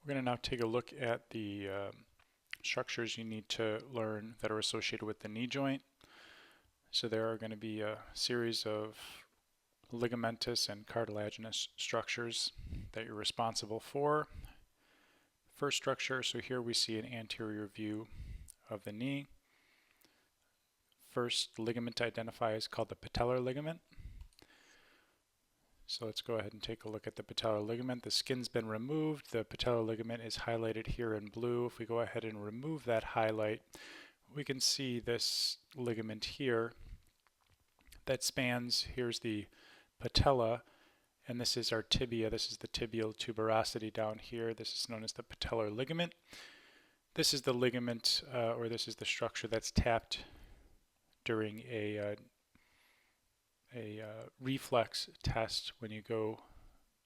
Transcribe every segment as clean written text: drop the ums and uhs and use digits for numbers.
We're going to now take a look at the structures you need to learn that are associated with the knee joint. So there are going to be a series of ligamentous and cartilaginous structures that you're responsible for. First structure, so here we see an anterior view of the knee. First ligament to identify is called the patellar ligament. So let's go ahead and take a look at the patellar ligament. The skin's been removed. The patellar ligament is highlighted here in blue. If we go ahead and remove that highlight, we can see this ligament here that spans, here's the patella, and this is our tibia. This is the tibial tuberosity down here. This is known as the patellar ligament. This is the ligament, or this is the structure that's tapped during a reflex test when you go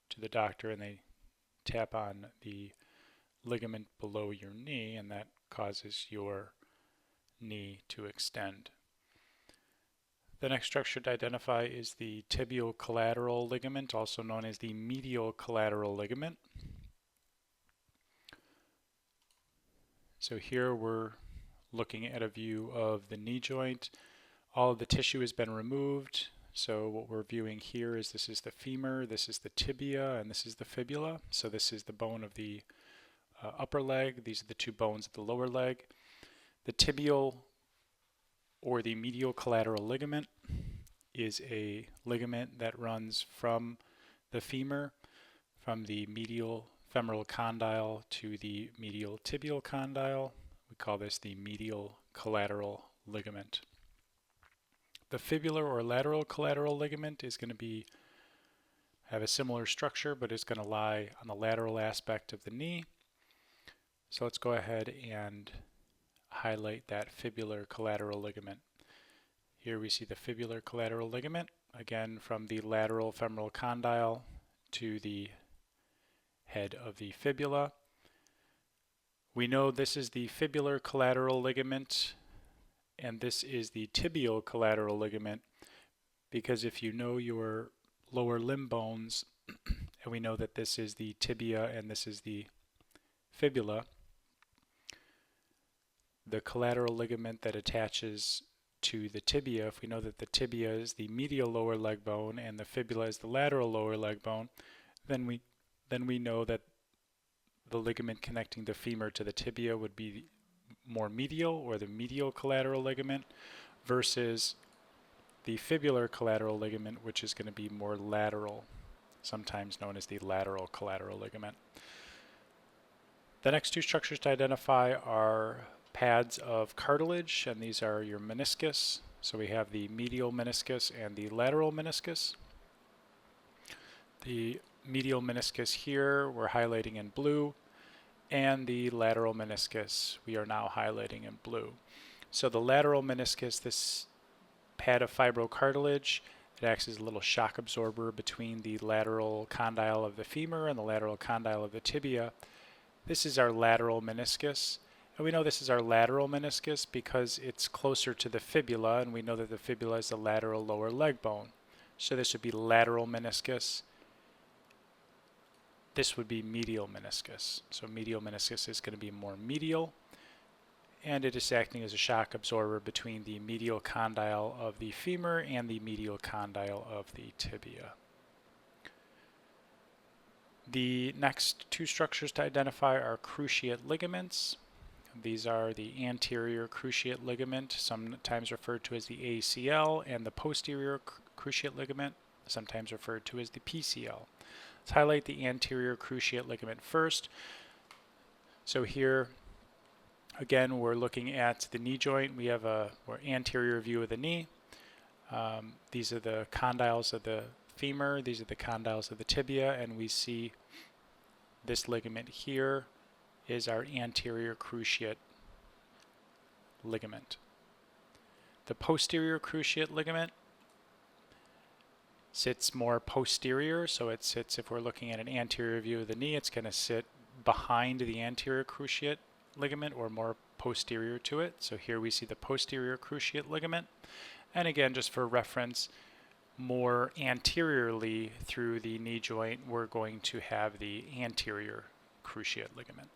to the doctor and they tap on the ligament below your knee, and that causes your knee to extend. The next structure to identify is the tibial collateral ligament, also known as the medial collateral ligament. So here we're looking at a view of the knee joint. All of the tissue has been removed. So what we're viewing here is this is the femur, this is the tibia, and this is the fibula. So this is the bone of the upper leg. These are the two bones of the lower leg. The tibial or the medial collateral ligament is a ligament that runs from the femur, from the medial femoral condyle to the medial tibial condyle. We call this the medial collateral ligament. The fibular or lateral collateral ligament is going to have a similar structure, but it's going to lie on the lateral aspect of the knee. So let's go ahead and highlight that fibular collateral ligament. Here we see the fibular collateral ligament, again from the lateral femoral condyle to the head of the fibula. We know this is the fibular collateral ligament, and this is the tibial collateral ligament, because if you know your lower limb bones, and we know that this is the tibia and this is the fibula, the collateral ligament that attaches to the tibia, if we know that the tibia is the medial lower leg bone and the fibula is the lateral lower leg bone, then we know that the ligament connecting the femur to the tibia would be more medial, or the medial collateral ligament, versus the fibular collateral ligament, which is going to be more lateral, sometimes known as the lateral collateral ligament. The next two structures to identify are pads of cartilage, and these are your meniscus. So we have the medial meniscus and the lateral meniscus. The medial meniscus here we're highlighting in blue, and the lateral meniscus we are now highlighting in blue. So the lateral meniscus, this pad of fibrocartilage, it acts as a little shock absorber between the lateral condyle of the femur and the lateral condyle of the tibia. This is our lateral meniscus, and we know this is our lateral meniscus because it's closer to the fibula, and we know that the fibula is the lateral lower leg bone. So this would be lateral meniscus. This would be medial meniscus. So medial meniscus is going to be more medial, and it is acting as a shock absorber between the medial condyle of the femur and the medial condyle of the tibia. The next two structures to identify are cruciate ligaments. These are the anterior cruciate ligament, sometimes referred to as the ACL, and the posterior cruciate ligament, sometimes referred to as the PCL. Let's highlight the anterior cruciate ligament first. So here, again, we're looking at the knee joint. We have a anterior view of the knee. These are the condyles of the femur. These are the condyles of the tibia, and we see this ligament here is our anterior cruciate ligament. The posterior cruciate ligament sits more posterior, so it sits, if we're looking at an anterior view of the knee, it's going to sit behind the anterior cruciate ligament or more posterior to it. So here we see the posterior cruciate ligament, and again, just for reference, more anteriorly through the knee joint, we're going to have the anterior cruciate ligament.